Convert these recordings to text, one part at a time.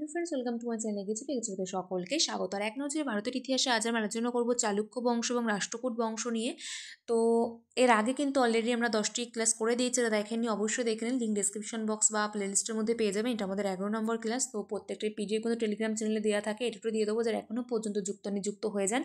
Hello friends, welcome to my channel. এগিয়ে সকলকে স্বাগত। আর এক নজরে ভারতের ইতিহাসে আজ আমরা আলোচনা করব চালুক্য বংশ এবং রাষ্ট্রকূট বংশ নিয়ে। তো এর আগে কিন্তু অলরেডি আমরা 10টি ক্লাস করে দিয়েছি, যারা দেখেননি অবশ্যই দেখে নিন। লিঙ্ক ডিসক্রিপশন বক্স বা প্লেলিস্টের মধ্যে পেয়ে যাবেন। এটা আমাদের 11 নম্বর ক্লাস। তো প্রত্যেকটি পিডিএফ কিন্তু টেলিগ্রাম চ্যানেলে দেওয়া থাকে, এটুকু দিয়ে দেবো যারা এখনও পর্যন্ত নিযুক্ত হয়ে যান।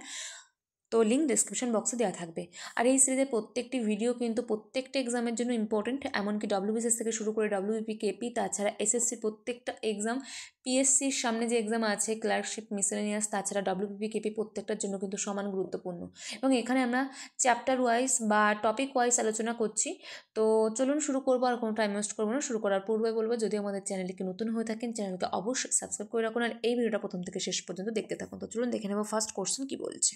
তো লিঙ্ক ডিসক্রিপশন বক্সে দেওয়া থাকবে। আর এই সিরিজের প্রত্যেকটি ভিডিও কিন্তু প্রত্যেকটা এক্সামের জন্য ইম্পর্টেন্ট, এমনকি ডব্লিউবিসিএস থেকে শুরু করে ডব্লিউবিপি, কেপি, তাছাড়া এসএসসির প্রত্যেকটা এক্সাম, পিএসসির সামনে যে এক্সাম আছে ক্লার্কশিপ, মিসেলেনিয়াস, তাছাড়া ডব্লিউবিপি, কেপি প্রত্যেকটার জন্য কিন্তু সমান গুরুত্বপূর্ণ। এবং এখানে আমরা চ্যাপ্টার ওয়াইজ বা টপিক ওয়াইজ আলোচনা করছি। তো চলুন শুরু করবো, আর কোনো টাইম ওয়েস্ট করবো না। শুরু করার পূর্বে বলবো, যদি আমাদের চ্যানেলকে নতুন হয়ে থাকেন চ্যানেলকে অবশ্যই সাবস্ক্রাইব করে রাখুন, আর এই ভিডিওটা প্রথম থেকে শেষ পর্যন্ত দেখতে থাকুন। তো চলুন দেখে নেব ফার্স্ট কোশ্চেন কী বলছে।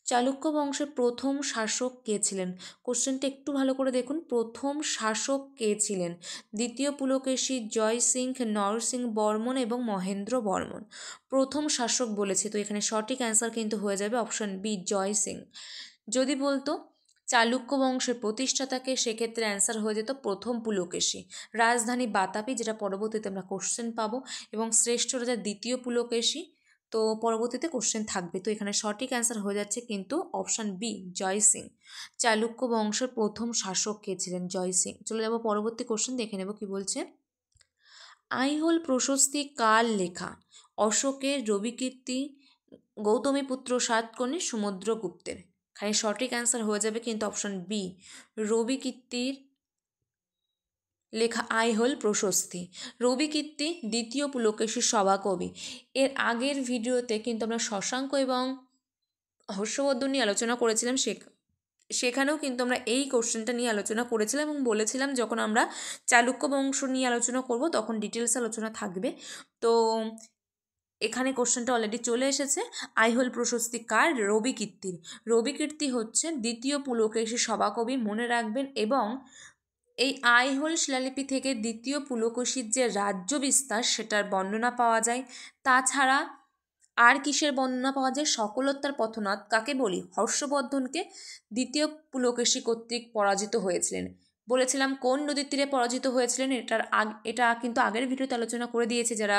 চালুক্য বংশের প্রথম শাসক কে ছিলেন? কোশ্চেনটা একটু ভালো করে দেখুন। প্রথম শাসক কে ছিলেন? দ্বিতীয় পুলকেশী, জয় সিং, নরসিংহ বর্মন এবং মহেন্দ্র বর্মন। প্রথম শাসক বলেছে, তো এখানে সঠিক অ্যান্সার কিন্তু হয়ে যাবে অপশন বি, জয় সিং। যদি বলতো চালুক্য বংশের প্রতিষ্ঠাতাকে, সেক্ষেত্রে অ্যান্সার হয়ে যেত প্রথম পুলকেশী। রাজধানী বাতাপি, যেটা পরবর্তীতে আমরা কোশ্চেন পাবো, এবং শ্রেষ্ঠ রাজা দ্বিতীয় পুলকেশী। তো পরবর্তীতে কোশ্চেন থাকবে। তো এখানে সঠিক অ্যান্সার হয়ে যাচ্ছে কিন্তু অপশান বি, জয় সিং। চালুক্য বংশের প্রথম শাসক কে ছিলেন? জয় সিং। চলে যাব পরবর্তী কোশ্চেন, দেখে নেব কি বলছে। আইহোল প্রশস্তি কার লেখা? অশোকের, রবিকীর্তি, গৌতমীপুত্র সাতকর্ণী, সমুদ্রগুপ্তের। এখানে সঠিক অ্যান্সার হয়ে যাবে কিন্তু অপশান বি, রবিকীর্তির লেখা আইহোল প্রশস্তি। রবিকীর্তি দ্বিতীয় পুলকেশীর সভাকবি। এর আগের ভিডিওতে কিন্তু আমরা শশাঙ্ক এবং হর্ষবর্ধন নিয়ে আলোচনা করেছিলাম, সেখানেও কিন্তু আমরা এই কোশ্চেনটা নিয়ে আলোচনা করেছিলাম এবং বলেছিলাম যখন আমরা চালুক্য বংশ নিয়ে আলোচনা করব তখন ডিটেলস আলোচনা থাকবে। তো এখানে কোশ্চেনটা অলরেডি চলে এসেছে। আইহোল প্রশস্তি কার? রবিকীর্তির। রবিকীর্তি হচ্ছে দ্বিতীয় পুলকেশী সভাকবি, মনে রাখবেন। এবং এই আইহোল শিলালিপি থেকে দ্বিতীয় পুলকেশীর যে রাজ্য বিস্তার সেটার বর্ণনা পাওয়া যায়। তাছাড়া আর কিসের বর্ণনা পাওয়া যায়? সকলোত্তর পথনাথ কাকে বলি? হর্ষবর্ধনকে দ্বিতীয় পুলকেশী কর্তৃক পরাজিত হয়েছিলেন। বলেছিলাম কোন নদীর তীরে পরাজিত হয়েছিলেন, এটা কিন্তু আগের ভিডিওতে আলোচনা করে দিয়েছে। যারা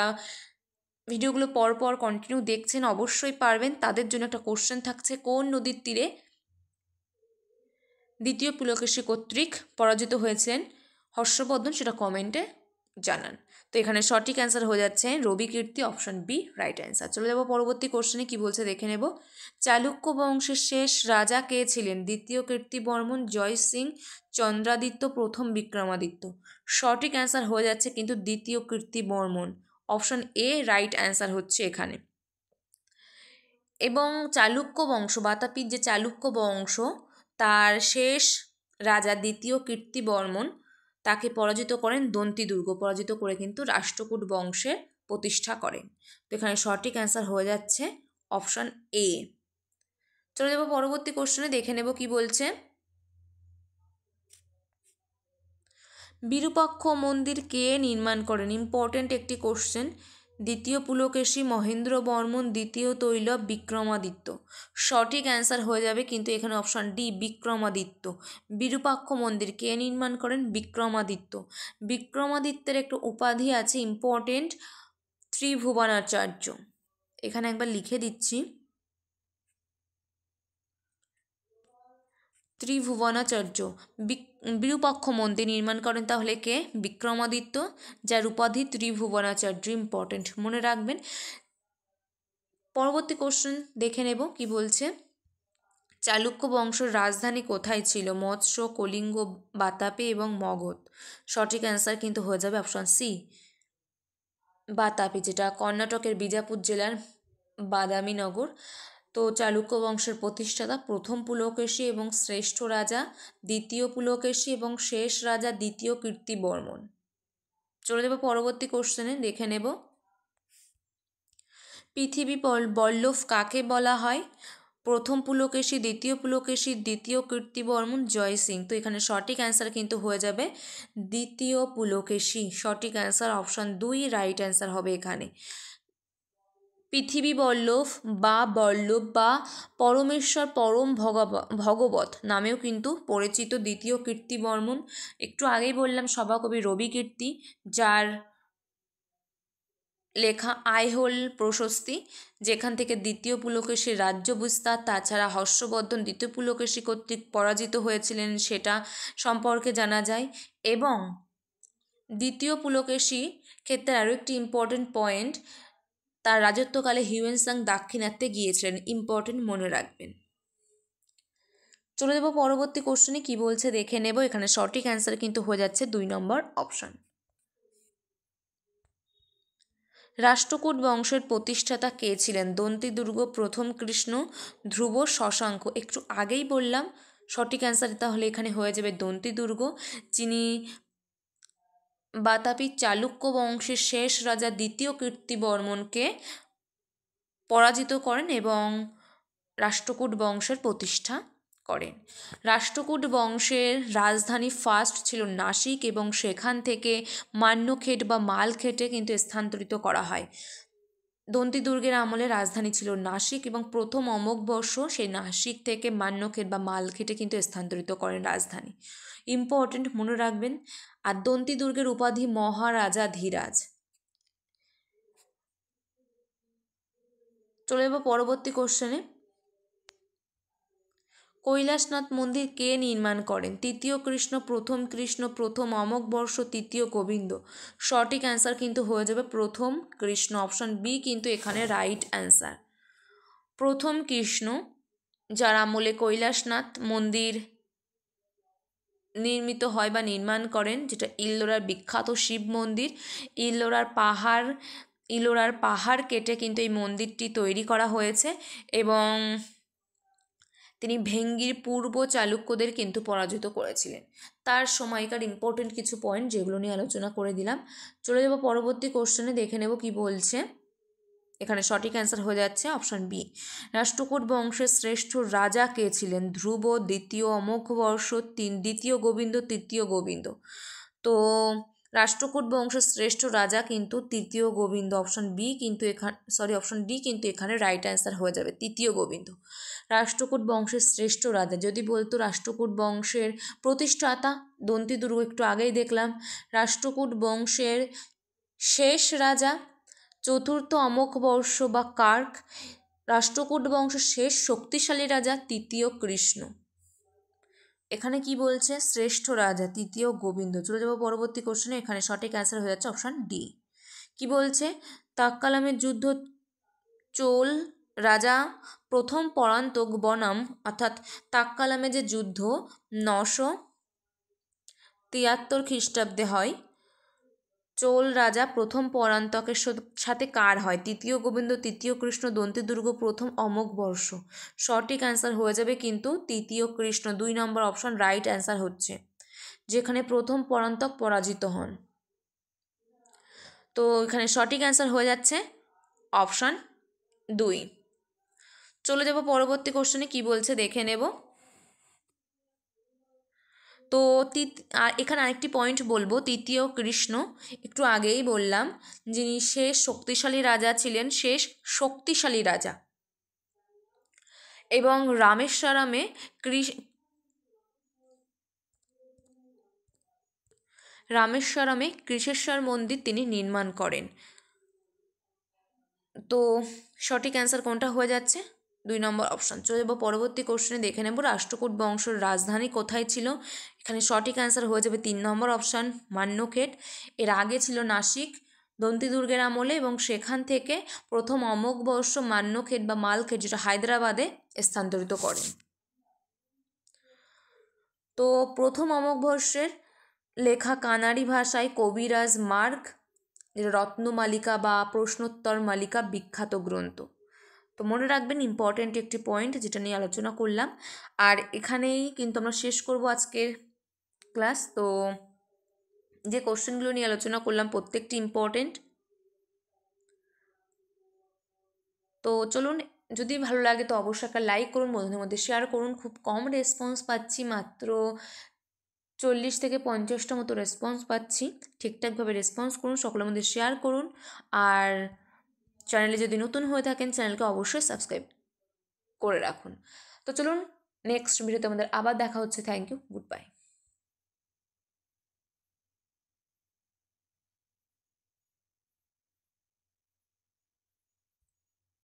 ভিডিওগুলো পরপর কন্টিনিউ দেখছেন অবশ্যই পারবেন। তাদের জন্য একটা কোশ্চেন থাকছে, কোন নদীর তীরে দ্বিতীয় পুলকেশী কর্তৃক পরাজিত হয়েছিলেন হর্ষবর্ধন, সেটা কমেন্টে জানান। তো এখানে সঠিক অ্যান্সার হয়ে যাচ্ছে Rabikirti, option B right answer. চলে যাব পরবর্তী কোশ্চেনে, কি বলছে দেখে নেব। চালুক্য বংশের শেষ রাজা কে ছিলেন? দ্বিতীয় কীর্তিবর্মন, জয় সিং, চন্দ্রাদিত্য, প্রথম বিক্রমাদিত্য। সঠিক অ্যান্সার হয়ে যাচ্ছে কিন্তু দ্বিতীয় কীর্তিবর্মন, অপশন এ রাইট অ্যান্সার হচ্ছে এখানে। এবং চালুক্য বংশ, বাতাপির যে চালুক্য বংশ, তার শেষ রাজা দ্বিতীয় কীর্তিবর্মন তাকে পরাজিত করেন দন্তি দুর্গ, পরাজিত করে কিন্তু রাষ্ট্রকূট বংশের প্রতিষ্ঠা করেন। তো এখানে সঠিক অ্যান্সার হয়ে যাচ্ছে অপশন এ। চলে যাব পরবর্তী কোশ্চেনে, দেখে নেব কি বলছে। বিরূপাক্ষ মন্দির কে নির্মাণ করেন? ইম্পর্টেন্ট একটি কোশ্চেন। দ্বিতীয় পুলকেশী, মহেন্দ্র বর্মন, দ্বিতীয় তৈলব, বিক্রমাদিত্য। সঠিক অ্যান্সার হয়ে যাবে কিন্তু এখানে অপশান ডি, বিক্রমাদিত্য। বিরূপাক্ষ মন্দির কে নির্মাণ করেন? বিক্রমাদিত্য। বিক্রমাদিত্যের একটা উপাধি আছে ইম্পর্টেন্ট, ত্রিভুবনাচার্য। এখানে একবার লিখে দিচ্ছি, ত্রিভুবনাচার্য। বিরূপাক্ষ মন্দির নির্মাণ করেন তাহলে কে? বিক্রমাদিত্য, যার উপাধি ত্রিভুবনাচার্য। ইম্পর্টেন্ট, মনে রাখবেন। পরবর্তী কোশ্চেন দেখে নেব কি বলছে। চালুক্য বংশের রাজধানী কোথায় ছিল? মৎস্য, কলিঙ্গ, বাতাপি এবং মগধ। সঠিক অ্যান্সার কিন্তু হয়ে যাবে অপশন সি, বাতাপি, যেটা কর্ণাটকের বিজাপুর জেলার বাদামীনগর। তো চালুক্য বংশের প্রতিষ্ঠাতা প্রথম পুলকেশী এবং শ্রেষ্ঠ রাজা দ্বিতীয় পুলকেশী এবং শেষ রাজা দ্বিতীয় কীর্তিবর্মন। চলে যাব পরবর্তী কোশ্চেনে, দেখে নেব। পৃথিবী বল্লভ কাকে বলা হয়? প্রথম পুলকেশী, দ্বিতীয় পুলকেশী, দ্বিতীয় কীর্তিবর্মন, জয় সিং। তো এখানে সঠিক অ্যান্সার কিন্তু হয়ে যাবে দ্বিতীয় পুলকেশী। সঠিক অ্যান্সার অপশন 2 রাইট অ্যান্সার হবে এখানে। পৃথিবী বল্লভ বা পরমেশ্বর, পরম ভগবত নামেও কিন্তু পরিচিত দ্বিতীয় কীর্তিবর্মন। একটু আগেই বললাম সভাকবি রবিকীর্তি, যার লেখা আইহোল প্রশস্তি, যেখান থেকে দ্বিতীয় পুলকেশীর রাজ্য বিস্তার, তাছাড়া হর্ষবর্ধন দ্বিতীয় পুলকেশী কর্তৃক পরাজিত হয়েছিলেন সেটা সম্পর্কে জানা যায়। এবং দ্বিতীয় পুলকেশী ক্ষেত্রে আরও একটি ইম্পর্টেন্ট পয়েন্ট, তার রাজত্বকালে হিউয়েন সাং দাক্ষিণাত্যে গিয়েছিলেন, ইম্পর্টেন্ট মনে রাখবেন। চলে যাব পরবর্তী কোশ্চেনে, কি বলছে দেখে নেব। এখানে সঠিক অ্যান্সার কিন্তু হয়ে যাচ্ছে 2 নম্বর অপশন। রাষ্ট্রকূট বংশের প্রতিষ্ঠাতা কে ছিলেন? দন্তিদুর্গ, প্রথম কৃষ্ণ, ধ্রুব, শশাঙ্ক। একটু আগেই বললাম সঠিক অ্যান্সার তাহলে এখানে হয়ে যাবে দন্তিদুর্গ, যিনি বাতাপি চালুক্য বংশের শেষ রাজা দ্বিতীয় কীর্তিবর্মনকে পরাজিত করেন এবং রাষ্ট্রকূট বংশের প্রতিষ্ঠা করেন। রাষ্ট্রকূট বংশের রাজধানী ফার্স্ট ছিল নাসিক এবং সেখান থেকে মান্যখেট বা মালখেটে কিন্তু স্থানান্তরিত করা হয়। দন্তিদুর্গের আমলে রাজধানী ছিল নাসিক এবং প্রথম অমোঘবর্ষ সেই নাসিক থেকে মান্যখেট বা মালখেটে কিন্তু স্থানান্তরিত করেন রাজধানী, ইম্পর্টেন্ট মনে রাখবেন। আর দন্তিদুর্গের উপাধি মহারাজা ধীরাজ। চলে যাব পরবর্তী কোশ্চেনে। কৈলাসনাথ মন্দির কে নির্মাণ করেন? তৃতীয় কৃষ্ণ, প্রথম কৃষ্ণ, প্রথম অমোঘবর্ষ, তৃতীয় গোবিন্দ। সঠিক অ্যান্সার কিন্তু হয়ে যাবে প্রথম কৃষ্ণ, অপশন বি কিন্তু এখানে রাইট অ্যান্সার। প্রথম কৃষ্ণ, যার আমলে কৈলাসনাথ মন্দির নির্মিত হয় বা নির্মাণ করেন, যেটা ইলোরার বিখ্যাত শিব মন্দির। ইলোরার পাহাড় কেটে কিন্তু এই মন্দিরটি তৈরি করা হয়েছে এবং তিনি ভেঙ্গির পূর্ব চালুক্যদের কিন্তু পরাজিত করেছিলেন। তার সময়কার ইম্পর্টেন্ট কিছু পয়েন্ট যেগুলো নিয়ে আলোচনা করে দিলাম। চলে যাব পরবর্তী কোশ্চেনে, দেখে নেব কি বলছে। এখানে সঠিক অ্যান্সার হয়ে যাচ্ছে অপশন বি। রাষ্ট্রকূট বংশের শ্রেষ্ঠ রাজা কে ছিলেন? ধ্রুব, দ্বিতীয় অমোঘবর্ষ, দ্বিতীয় গোবিন্দ, তৃতীয় গোবিন্দ। তো রাষ্ট্রকূট বংশের শ্রেষ্ঠ রাজা কিন্তু তৃতীয় গোবিন্দ, অপশন বি কিন্তু অপশন ডি কিন্তু এখানে রাইট অ্যান্সার হয়ে যাবে, তৃতীয় গোবিন্দ। রাষ্ট্রকূট বংশের শ্রেষ্ঠ রাজা যদি বলতো রাষ্ট্রকূট বংশের প্রতিষ্ঠাতা, দন্তিদুর্গ একটু আগেই দেখলাম। রাষ্ট্রকূট বংশের শেষ রাজা, চতুর্থ অমোঘবর্ষ বা কার্ক। রাষ্ট্রকূট বংশের শেষ শক্তিশালী রাজা, তৃতীয় কৃষ্ণ। এখানে কি বলছে? শ্রেষ্ঠ রাজা তৃতীয় গোবিন্দ। চলে যাব পরবর্তী কোশ্চেনে। এখানে সঠিক অ্যান্সার হয়ে যাচ্ছে অপশন ডি। কি বলছে? তাক্কালামের যুদ্ধ চোল রাজা প্রথম পরান্তক বনাম, অর্থাৎ তাক্কালামে যে যুদ্ধ 973 খ্রিস্টাব্দে হয়, চোল রাজা প্রথম পরান্তকের সাথে কার হয়? তৃতীয় গোবিন্দ, তৃতীয় কৃষ্ণ, দন্তিদুর্গ, প্রথম অমোঘবর্ষ। সঠিক অ্যান্সার হয়ে যাবে কিন্তু তৃতীয় কৃষ্ণ, 2 নম্বর অপশন রাইট অ্যান্সার হচ্ছে, যেখানে প্রথম পরান্তক পরাজিত হন। তো এখানে সঠিক অ্যান্সার হয়ে যাচ্ছে অপশন 2। চলে যাব পরবর্তী কোশ্চেনে, কি বলছে দেখে নেব। তো আর এখানে আরেকটি পয়েন্ট বলবো, তৃতীয় কৃষ্ণ একটু আগেই বললাম যিনি শেষ শক্তিশালী রাজা ছিলেন, শেষ শক্তিশালী রাজা। এবং রামেশ্বরমে কৃষেশ্বর মন্দির তিনি নির্মাণ করেন। তো সঠিক অ্যান্সার কোনটা হয়ে যাচ্ছে? 2 নম্বর অপশন। চলে যাব পরবর্তী কোশ্চেনে, দেখে নেব রাষ্ট্রকূট বংশের রাজধানী কোথায় ছিল। এখানে সঠিক অ্যান্সার হয়ে যাবে 3 নম্বর অপশান মান্যখেট। এর আগে ছিল নাসিক দন্তিদুর্গের আমলে এবং সেখান থেকে প্রথম অমোঘবর্ষ মান্যখেট বা মালখেট, যেটা হায়দ্রাবাদে স্থানান্তরিত করেন। তো প্রথম অমোঘবর্ষের লেখা কানাড়ি ভাষায় কবিরাজ মার্গ, যেটা রত্নমালিকা বা প্রশ্নোত্তর মালিকা বিখ্যাত গ্রন্থ। তো মনে রাখবেন ইম্পর্ট্যান্ট একটি পয়েন্ট যেটা নিয়ে আলোচনা করলাম। আর এখানেই কিন্তু আমরা শেষ করব আজকের ক্লাস। তো যে কোশ্চেনগুলো নিয়ে আলোচনা করলাম প্রত্যেকটি ইম্পর্টেন্ট। তো চলুন, যদি ভালো লাগে তো অবশ্যই একটা লাইক করুন, বন্ধুদের মধ্যে শেয়ার করুন। খুব কম রেসপন্স পাচ্ছি, মাত্র 40 থেকে 50টা মতো রেসপন্স পাচ্ছি। ঠিকঠাকভাবে রেসপন্স করুন, সকলের মধ্যে শেয়ার করুন। আর চ্যানেলে যদি নতুন হয়ে থাকেন চ্যানেলকে অবশ্যই সাবস্ক্রাইব করে রাখুন। তো চলুন, নেক্সট ভিডিওতে আমাদের আবার দেখা হচ্ছে। Thank you, good bye.